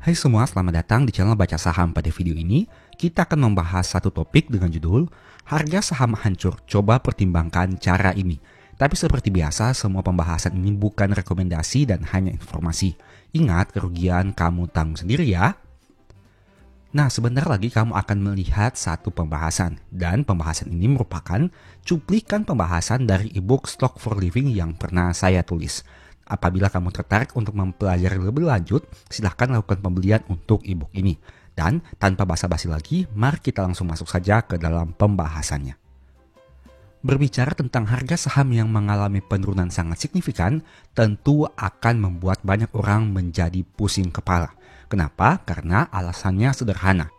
Hai semua, selamat datang di channel Baca Saham. Pada video ini, kita akan membahas satu topik dengan judul Harga Saham Hancur, Coba Pertimbangkan Cara Ini. Tapi seperti biasa, semua pembahasan ini bukan rekomendasi dan hanya informasi. Ingat, kerugian kamu tanggung sendiri ya. Nah, sebentar lagi kamu akan melihat satu pembahasan. Dan pembahasan ini merupakan cuplikan pembahasan dari ebook Stock for Living yang pernah saya tulis. Apabila kamu tertarik untuk mempelajari lebih lanjut, silahkan lakukan pembelian untuk ebook ini. Dan tanpa basa-basi lagi, mari kita langsung masuk saja ke dalam pembahasannya. Berbicara tentang harga saham yang mengalami penurunan sangat signifikan, tentu akan membuat banyak orang menjadi pusing kepala. Kenapa? Karena alasannya sederhana.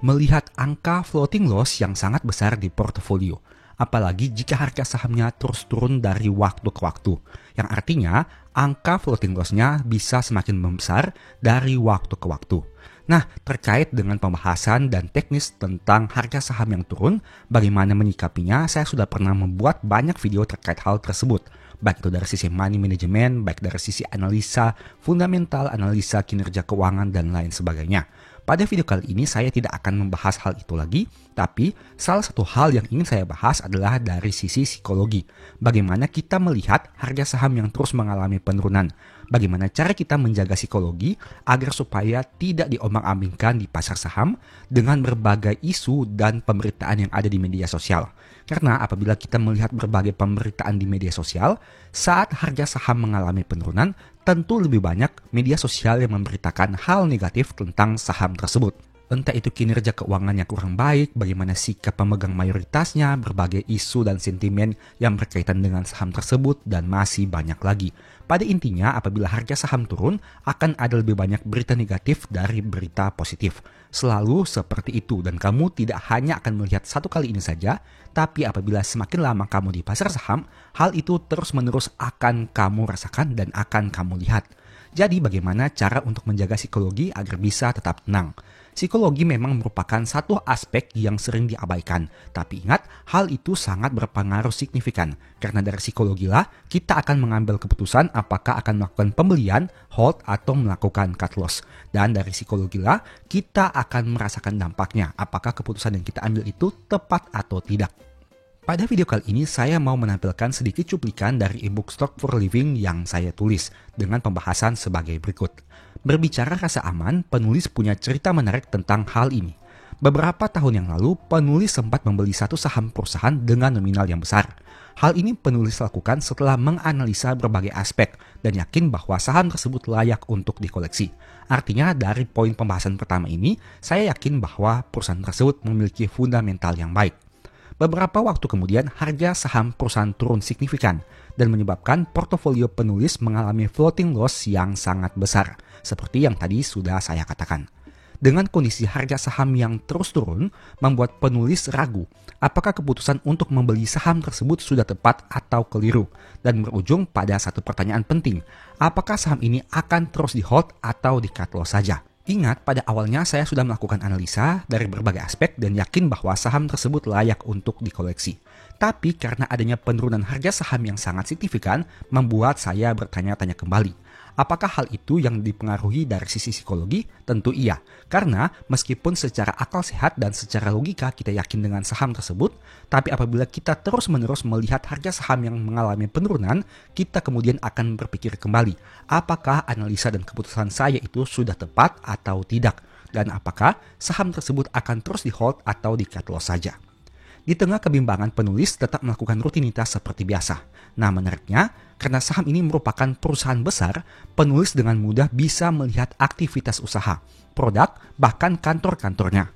Melihat angka floating loss yang sangat besar di portofolio. Apalagi jika harga sahamnya terus turun dari waktu ke waktu. Yang artinya angka floating loss-nya bisa semakin membesar dari waktu ke waktu. Nah, terkait dengan pembahasan dan teknis tentang harga saham yang turun, bagaimana menyikapinya, saya sudah pernah membuat banyak video terkait hal tersebut. Baik itu dari sisi money management, baik dari sisi analisa, fundamental, analisa kinerja keuangan, dan lain sebagainya. Pada video kali ini saya tidak akan membahas hal itu lagi, tapi salah satu hal yang ingin saya bahas adalah dari sisi psikologi. Bagaimana kita melihat harga saham yang terus mengalami penurunan. Bagaimana cara kita menjaga psikologi agar supaya tidak diombang-ambingkan di pasar saham dengan berbagai isu dan pemberitaan yang ada di media sosial. Karena apabila kita melihat berbagai pemberitaan di media sosial, saat harga saham mengalami penurunan, tentu lebih banyak media sosial yang memberitakan hal negatif tentang saham tersebut. Entah itu kinerja keuangannya kurang baik, bagaimana sikap pemegang mayoritasnya, berbagai isu dan sentimen yang berkaitan dengan saham tersebut, dan masih banyak lagi. Pada intinya, apabila harga saham turun, akan ada lebih banyak berita negatif dari berita positif. Selalu seperti itu, dan kamu tidak hanya akan melihat satu kali ini saja, tapi apabila semakin lama kamu di pasar saham, hal itu terus-menerus akan kamu rasakan dan akan kamu lihat. Jadi bagaimana cara untuk menjaga psikologi agar bisa tetap tenang? Psikologi memang merupakan satu aspek yang sering diabaikan, tapi ingat, hal itu sangat berpengaruh signifikan. Karena dari psikologilah kita akan mengambil keputusan apakah akan melakukan pembelian, hold, atau melakukan cut loss. Dan dari psikologilah kita akan merasakan dampaknya, apakah keputusan yang kita ambil itu tepat atau tidak. Pada video kali ini saya mau menampilkan sedikit cuplikan dari ebook Stock for Living yang saya tulis dengan pembahasan sebagai berikut. Berbicara rasa aman, penulis punya cerita menarik tentang hal ini. Beberapa tahun yang lalu, penulis sempat membeli satu saham perusahaan dengan nominal yang besar. Hal ini penulis lakukan setelah menganalisa berbagai aspek dan yakin bahwa saham tersebut layak untuk dikoleksi. Artinya dari poin pembahasan pertama ini, saya yakin bahwa perusahaan tersebut memiliki fundamental yang baik. Beberapa waktu kemudian, harga saham perusahaan turun signifikan dan menyebabkan portofolio penulis mengalami floating loss yang sangat besar, seperti yang tadi sudah saya katakan. Dengan kondisi harga saham yang terus turun, membuat penulis ragu apakah keputusan untuk membeli saham tersebut sudah tepat atau keliru, dan berujung pada satu pertanyaan penting, apakah saham ini akan terus di hold atau di cut loss saja? Ingat, pada awalnya saya sudah melakukan analisa dari berbagai aspek dan yakin bahwa saham tersebut layak untuk dikoleksi. Tapi karena adanya penurunan harga saham yang sangat signifikan, membuat saya bertanya-tanya kembali. Apakah hal itu yang dipengaruhi dari sisi psikologi? Tentu iya, karena meskipun secara akal sehat dan secara logika kita yakin dengan saham tersebut, tapi apabila kita terus-menerus melihat harga saham yang mengalami penurunan, kita kemudian akan berpikir kembali, apakah analisa dan keputusan saya itu sudah tepat atau tidak, dan apakah saham tersebut akan terus di hold atau di cut loss saja. Di tengah kebimbangan, penulis tetap melakukan rutinitas seperti biasa. Nah, menariknya, karena saham ini merupakan perusahaan besar, penulis dengan mudah bisa melihat aktivitas usaha, produk, bahkan kantor-kantornya.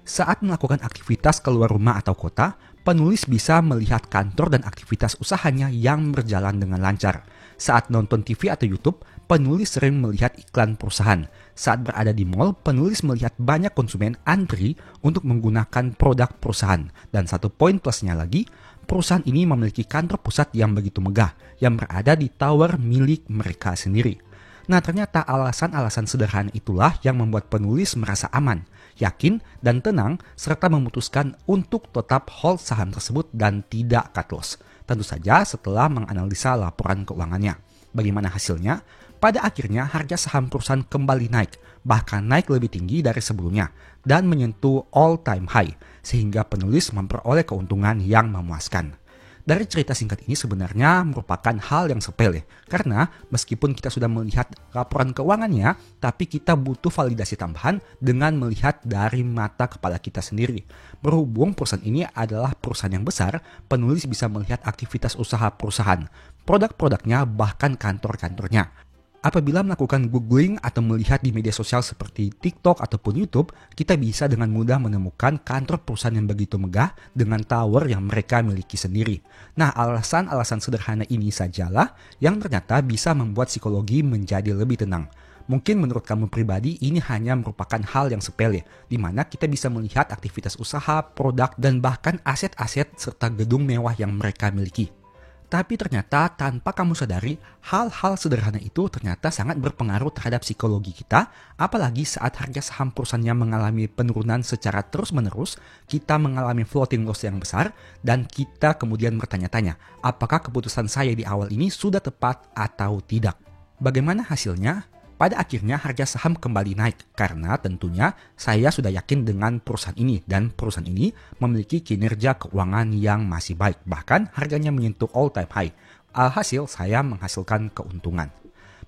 Saat melakukan aktivitas keluar rumah atau kota, penulis bisa melihat kantor dan aktivitas usahanya yang berjalan dengan lancar. Saat nonton TV atau YouTube, penulis sering melihat iklan perusahaan. Saat berada di mall, penulis melihat banyak konsumen antri untuk menggunakan produk perusahaan. Dan satu poin plusnya lagi, perusahaan ini memiliki kantor pusat yang begitu megah, yang berada di tower milik mereka sendiri. Nah, ternyata alasan-alasan sederhana itulah yang membuat penulis merasa aman, yakin, dan tenang, serta memutuskan untuk tetap hold saham tersebut dan tidak cut loss. Tentu saja setelah menganalisa laporan keuangannya. Bagaimana hasilnya? Pada akhirnya harga saham perusahaan kembali naik, bahkan naik lebih tinggi dari sebelumnya, dan menyentuh all-time high, sehingga penulis memperoleh keuntungan yang memuaskan. Dari cerita singkat ini sebenarnya merupakan hal yang sepele, karena meskipun kita sudah melihat laporan keuangannya, tapi kita butuh validasi tambahan dengan melihat dari mata kepala kita sendiri. Berhubung perusahaan ini adalah perusahaan yang besar, penulis bisa melihat aktivitas usaha perusahaan, produk-produknya, bahkan kantor-kantornya. Apabila melakukan googling atau melihat di media sosial seperti TikTok ataupun YouTube, kita bisa dengan mudah menemukan kantor perusahaan yang begitu megah dengan tower yang mereka miliki sendiri. Nah, alasan-alasan sederhana ini sajalah yang ternyata bisa membuat psikologi menjadi lebih tenang. Mungkin menurut kamu pribadi ini hanya merupakan hal yang sepele, di mana kita bisa melihat aktivitas usaha, produk, dan bahkan aset-aset serta gedung mewah yang mereka miliki. Tapi ternyata tanpa kamu sadari, hal-hal sederhana itu ternyata sangat berpengaruh terhadap psikologi kita, apalagi saat harga saham perusahaannya mengalami penurunan secara terus-menerus, kita mengalami floating loss yang besar, dan kita kemudian bertanya-tanya, apakah keputusan saya di awal ini sudah tepat atau tidak? Bagaimana hasilnya? Pada akhirnya harga saham kembali naik karena tentunya saya sudah yakin dengan perusahaan ini dan perusahaan ini memiliki kinerja keuangan yang masih baik, bahkan harganya menyentuh all time high. Alhasil saya menghasilkan keuntungan.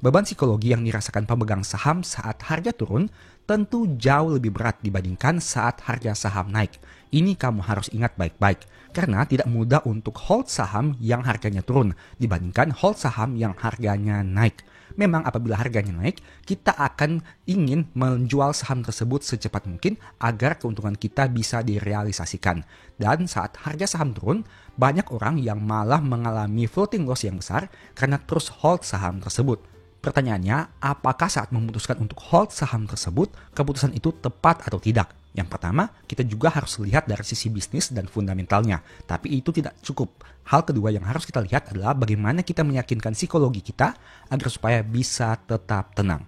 Beban psikologi yang dirasakan pemegang saham saat harga turun tentu jauh lebih berat dibandingkan saat harga saham naik. Ini kamu harus ingat baik-baik karena tidak mudah untuk hold saham yang harganya turun dibandingkan hold saham yang harganya naik. Memang apabila harganya naik, kita akan ingin menjual saham tersebut secepat mungkin agar keuntungan kita bisa direalisasikan. Dan saat harga saham turun, banyak orang yang malah mengalami floating loss yang besar karena terus hold saham tersebut. Pertanyaannya, apakah saat memutuskan untuk hold saham tersebut, keputusan itu tepat atau tidak? Yang pertama, kita juga harus lihat dari sisi bisnis dan fundamentalnya. Tapi itu tidak cukup. Hal kedua yang harus kita lihat adalah bagaimana kita meyakinkan psikologi kita agar supaya bisa tetap tenang.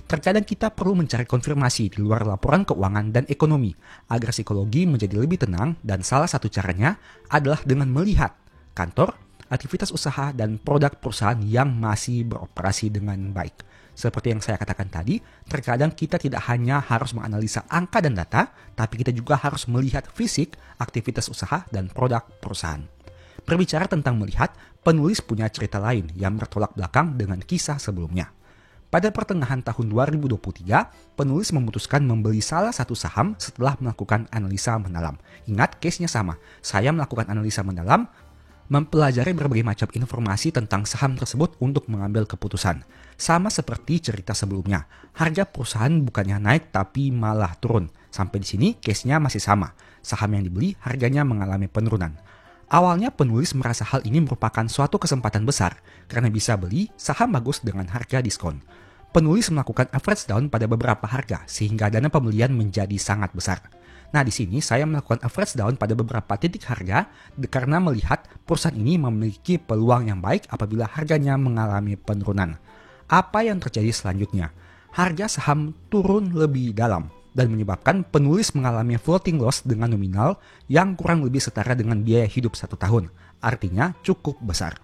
Terkadang kita perlu mencari konfirmasi di luar laporan keuangan dan ekonomi agar psikologi menjadi lebih tenang, dan salah satu caranya adalah dengan melihat kantor, aktivitas usaha, dan produk perusahaan yang masih beroperasi dengan baik. Seperti yang saya katakan tadi, terkadang kita tidak hanya harus menganalisa angka dan data, tapi kita juga harus melihat fisik, aktivitas usaha, dan produk perusahaan. Berbicara tentang melihat, penulis punya cerita lain yang bertolak belakang dengan kisah sebelumnya. Pada pertengahan tahun 2023, penulis memutuskan membeli salah satu saham setelah melakukan analisa mendalam. Ingat, case-nya sama. Saya melakukan analisa mendalam, mempelajari berbagai macam informasi tentang saham tersebut untuk mengambil keputusan. Sama seperti cerita sebelumnya, harga perusahaan bukannya naik tapi malah turun. Sampai di sini case-nya masih sama. Saham yang dibeli harganya mengalami penurunan. Awalnya penulis merasa hal ini merupakan suatu kesempatan besar karena bisa beli saham bagus dengan harga diskon. Penulis melakukan average down pada beberapa harga sehingga dana pembelian menjadi sangat besar. Nah, di sini saya melakukan average down pada beberapa titik harga karena melihat perusahaan ini memiliki peluang yang baik apabila harganya mengalami penurunan. Apa yang terjadi selanjutnya? Harga saham turun lebih dalam dan menyebabkan penulis mengalami floating loss dengan nominal yang kurang lebih setara dengan biaya hidup 1 tahun. Artinya cukup besar.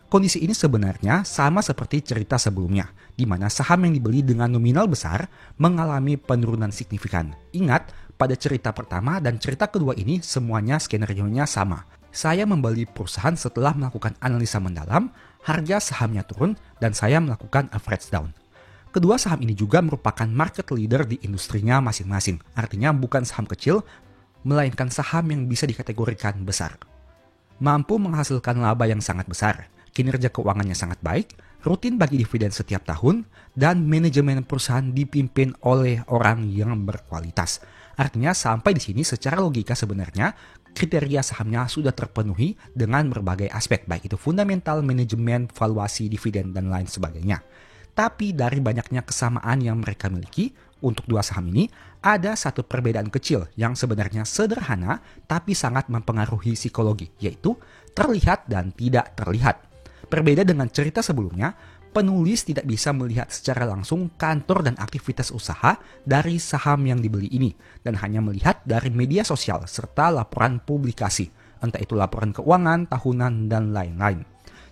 Kondisi ini sebenarnya sama seperti cerita sebelumnya, di mana saham yang dibeli dengan nominal besar mengalami penurunan signifikan. Ingat, pada cerita pertama dan cerita kedua ini semuanya skenario-nya sama. Saya membeli perusahaan setelah melakukan analisa mendalam, harga sahamnya turun, dan saya melakukan average down. Kedua saham ini juga merupakan market leader di industrinya masing-masing. Artinya bukan saham kecil, melainkan saham yang bisa dikategorikan besar. Mampu menghasilkan laba yang sangat besar, kinerja keuangannya sangat baik, rutin bagi dividen setiap tahun, dan manajemen perusahaan dipimpin oleh orang yang berkualitas. Artinya sampai di sini secara logika sebenarnya kriteria sahamnya sudah terpenuhi dengan berbagai aspek, baik itu fundamental, manajemen, valuasi, dividen, dan lain sebagainya. Tapi dari banyaknya kesamaan yang mereka miliki, untuk dua saham ini ada satu perbedaan kecil yang sebenarnya sederhana tapi sangat mempengaruhi psikologi, yaitu terlihat dan tidak terlihat. Berbeda dengan cerita sebelumnya, penulis tidak bisa melihat secara langsung kantor dan aktivitas usaha dari saham yang dibeli ini dan hanya melihat dari media sosial serta laporan publikasi, entah itu laporan keuangan, tahunan, dan lain-lain.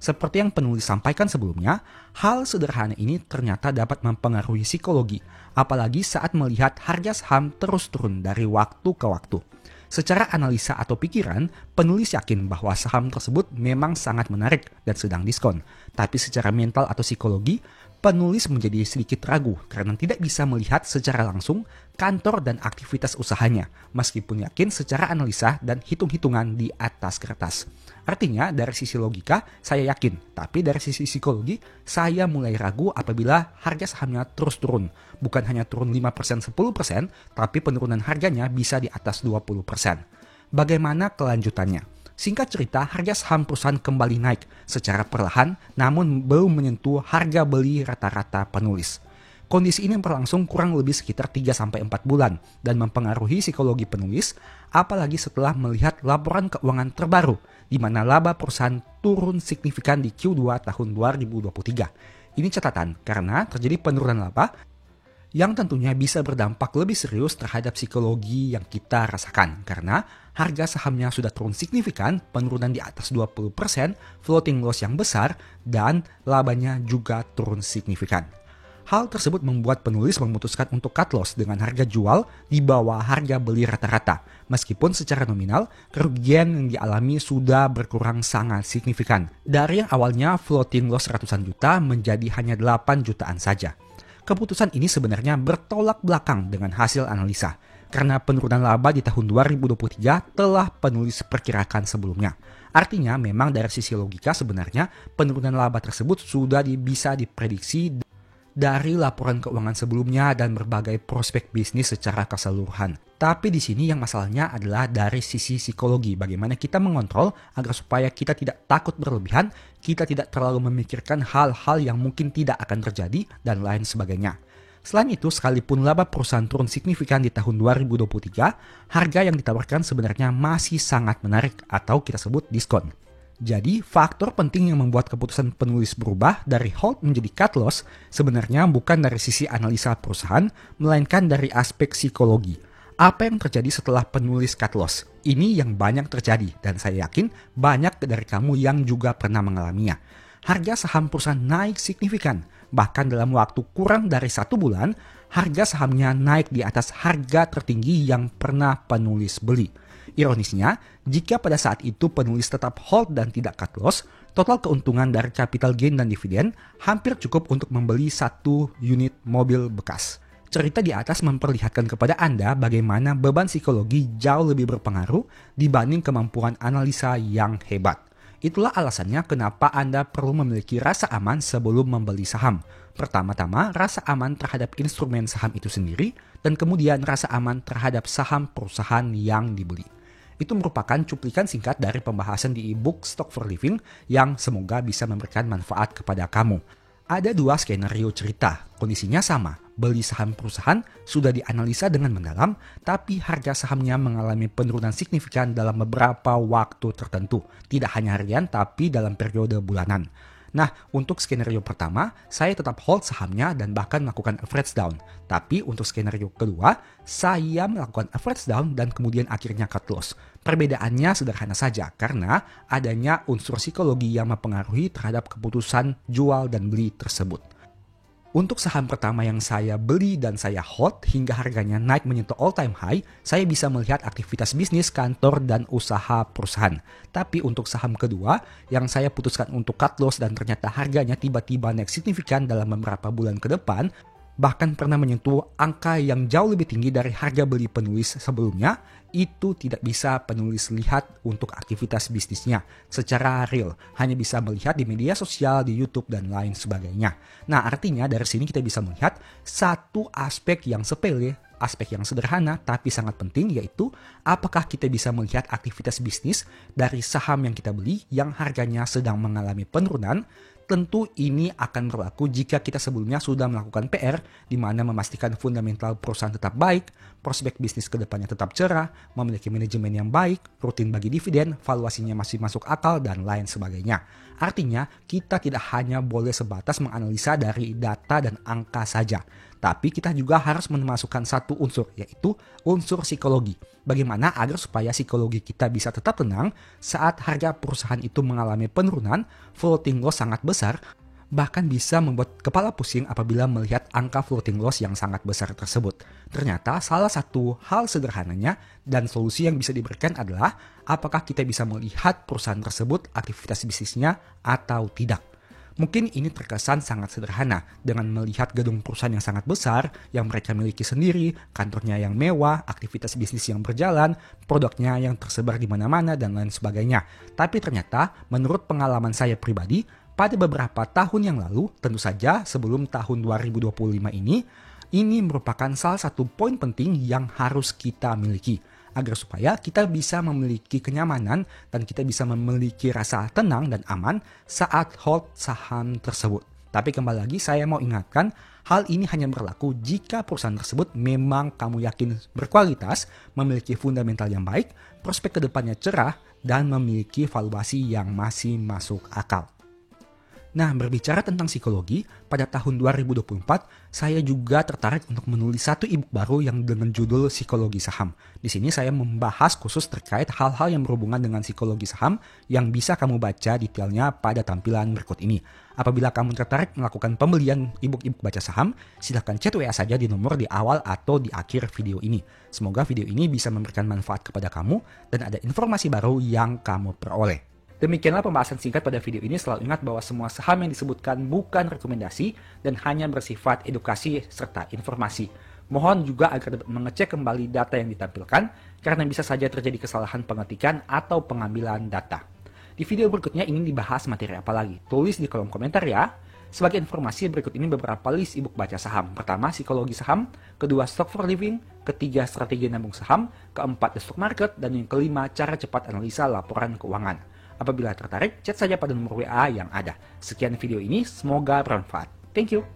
Seperti yang penulis sampaikan sebelumnya, hal sederhana ini ternyata dapat mempengaruhi psikologi, apalagi saat melihat harga saham terus turun dari waktu ke waktu. Secara analisa atau pikiran, penulis yakin bahwa saham tersebut memang sangat menarik dan sedang diskon. Tapi secara mental atau psikologi, penulis menjadi sedikit ragu karena tidak bisa melihat secara langsung kantor dan aktivitas usahanya, meskipun yakin secara analisa dan hitung-hitungan di atas kertas. Artinya, dari sisi logika, saya yakin, tapi dari sisi psikologi, saya mulai ragu apabila harga sahamnya terus turun. Bukan hanya turun 5%, 10%, tapi penurunan harganya bisa di atas 20%. Bagaimana kelanjutannya? Singkat cerita, harga saham perusahaan kembali naik secara perlahan, namun belum menyentuh harga beli rata-rata penulis. Kondisi ini berlangsung kurang lebih sekitar 3-4 bulan dan mempengaruhi psikologi penulis, apalagi setelah melihat laporan keuangan terbaru, di mana laba perusahaan turun signifikan di Q2 tahun 2023. Ini catatan karena terjadi penurunan laba yang tentunya bisa berdampak lebih serius terhadap psikologi yang kita rasakan karena harga sahamnya sudah turun signifikan, penurunan di atas 20%, floating loss yang besar, dan labanya juga turun signifikan. Hal tersebut membuat penulis memutuskan untuk cut loss dengan harga jual di bawah harga beli rata-rata. Meskipun secara nominal, kerugian yang dialami sudah berkurang sangat signifikan. Dari yang awalnya floating loss ratusan juta menjadi hanya 8 jutaan saja. Keputusan ini sebenarnya bertolak belakang dengan hasil analisa. Karena penurunan laba di tahun 2023 telah penulis perkirakan sebelumnya. Artinya memang dari sisi logika sebenarnya penurunan laba tersebut sudah bisa diprediksi dari laporan keuangan sebelumnya dan berbagai prospek bisnis secara keseluruhan. Tapi di sini yang masalahnya adalah dari sisi psikologi, bagaimana kita mengontrol agar supaya kita tidak takut berlebihan, kita tidak terlalu memikirkan hal-hal yang mungkin tidak akan terjadi, dan lain sebagainya. Selain itu, sekalipun laba perusahaan turun signifikan di tahun 2023, harga yang ditawarkan sebenarnya masih sangat menarik atau kita sebut diskon. Jadi, faktor penting yang membuat keputusan penulis berubah dari hold menjadi cut loss sebenarnya bukan dari sisi analisa perusahaan, melainkan dari aspek psikologi. Apa yang terjadi setelah penulis cut loss? Ini yang banyak terjadi dan saya yakin banyak dari kamu yang juga pernah mengalaminya. Harga saham perusahaan naik signifikan, bahkan dalam waktu kurang dari 1 bulan, harga sahamnya naik di atas harga tertinggi yang pernah penulis beli. Ironisnya, jika pada saat itu penulis tetap hold dan tidak cut loss, total keuntungan dari capital gain dan dividen hampir cukup untuk membeli 1 unit mobil bekas. Cerita di atas memperlihatkan kepada Anda bagaimana beban psikologi jauh lebih berpengaruh dibanding kemampuan analisa yang hebat. Itulah alasannya kenapa Anda perlu memiliki rasa aman sebelum membeli saham. Pertama-tama, rasa aman terhadap instrumen saham itu sendiri, dan kemudian rasa aman terhadap saham perusahaan yang dibeli. Itu merupakan cuplikan singkat dari pembahasan di e-book Stock for Living yang semoga bisa memberikan manfaat kepada kamu. Ada 2 skenario cerita, kondisinya sama. Beli saham perusahaan sudah dianalisa dengan mendalam, tapi harga sahamnya mengalami penurunan signifikan dalam beberapa waktu tertentu. Tidak hanya harian, tapi dalam periode bulanan. Nah, untuk skenario pertama, saya tetap hold sahamnya dan bahkan melakukan average down. Tapi untuk skenario kedua, saya melakukan average down dan kemudian akhirnya cut loss. Perbedaannya sederhana saja karena adanya unsur psikologi yang mempengaruhi terhadap keputusan jual dan beli tersebut. Untuk saham pertama yang saya beli dan saya hold hingga harganya naik menyentuh all time high, saya bisa melihat aktivitas bisnis kantor dan usaha perusahaan. Tapi untuk saham kedua yang saya putuskan untuk cut loss dan ternyata harganya tiba-tiba naik signifikan dalam beberapa bulan ke depan, bahkan pernah menyentuh angka yang jauh lebih tinggi dari harga beli penulis sebelumnya, itu tidak bisa penulis lihat untuk aktivitas bisnisnya secara real. Hanya bisa melihat di media sosial, di YouTube, dan lain sebagainya. Nah, artinya dari sini kita bisa melihat satu aspek yang sepele, aspek yang sederhana tapi sangat penting, yaitu apakah kita bisa melihat aktivitas bisnis dari saham yang kita beli yang harganya sedang mengalami penurunan. Tentu ini akan berlaku jika kita sebelumnya sudah melakukan PR, di mana memastikan fundamental perusahaan tetap baik, prospek bisnis ke depannya tetap cerah, memiliki manajemen yang baik, rutin bagi dividen, valuasinya masih masuk akal, dan lain sebagainya. Artinya, kita tidak hanya boleh sebatas menganalisa dari data dan angka saja, Tapi kita juga harus memasukkan satu unsur, yaitu unsur psikologi. Bagaimana agar supaya psikologi kita bisa tetap tenang saat harga perusahaan itu mengalami penurunan, floating loss sangat besar, bahkan bisa membuat kepala pusing apabila melihat angka floating loss yang sangat besar tersebut. Ternyata salah satu hal sederhananya dan solusi yang bisa diberikan adalah apakah kita bisa melihat perusahaan tersebut aktivitas bisnisnya atau tidak. Mungkin ini terkesan sangat sederhana dengan melihat gedung perusahaan yang sangat besar yang mereka miliki sendiri, kantornya yang mewah, aktivitas bisnis yang berjalan, produknya yang tersebar di mana-mana, dan lain sebagainya. Tapi ternyata menurut pengalaman saya pribadi, pada beberapa tahun yang lalu, tentu saja sebelum tahun 2025 ini merupakan salah satu poin penting yang harus kita miliki. Agar supaya kita bisa memiliki kenyamanan dan kita bisa memiliki rasa tenang dan aman saat hold saham tersebut. Tapi kembali lagi saya mau ingatkan, hal ini hanya berlaku jika perusahaan tersebut memang kamu yakin berkualitas, memiliki fundamental yang baik, prospek kedepannya cerah, dan memiliki valuasi yang masih masuk akal. Nah, berbicara tentang psikologi, pada tahun 2024, saya juga tertarik untuk menulis satu ebook baru yang dengan judul Psikologi Saham. Di sini saya membahas khusus terkait hal-hal yang berhubungan dengan psikologi saham yang bisa kamu baca detailnya pada tampilan berikut ini. Apabila kamu tertarik melakukan pembelian ebook baca saham, silahkan chat WA saja di nomor di awal atau di akhir video ini. Semoga video ini bisa memberikan manfaat kepada kamu dan ada informasi baru yang kamu peroleh. Demikianlah pembahasan singkat pada video ini. Selalu ingat bahwa semua saham yang disebutkan bukan rekomendasi dan hanya bersifat edukasi serta informasi. Mohon juga agar dapat mengecek kembali data yang ditampilkan karena bisa saja terjadi kesalahan pengetikan atau pengambilan data. Di video berikutnya ingin dibahas materi apa lagi? Tulis di kolom komentar ya. Sebagai informasi, berikut ini beberapa list ebook baca saham. Pertama, psikologi saham. Kedua, stock for living. Ketiga, strategi nabung saham. Keempat, the stock market. Dan yang kelima, cara cepat analisa laporan keuangan. Apabila tertarik, chat saja pada nomor WA yang ada. Sekian video ini, semoga bermanfaat. Thank you.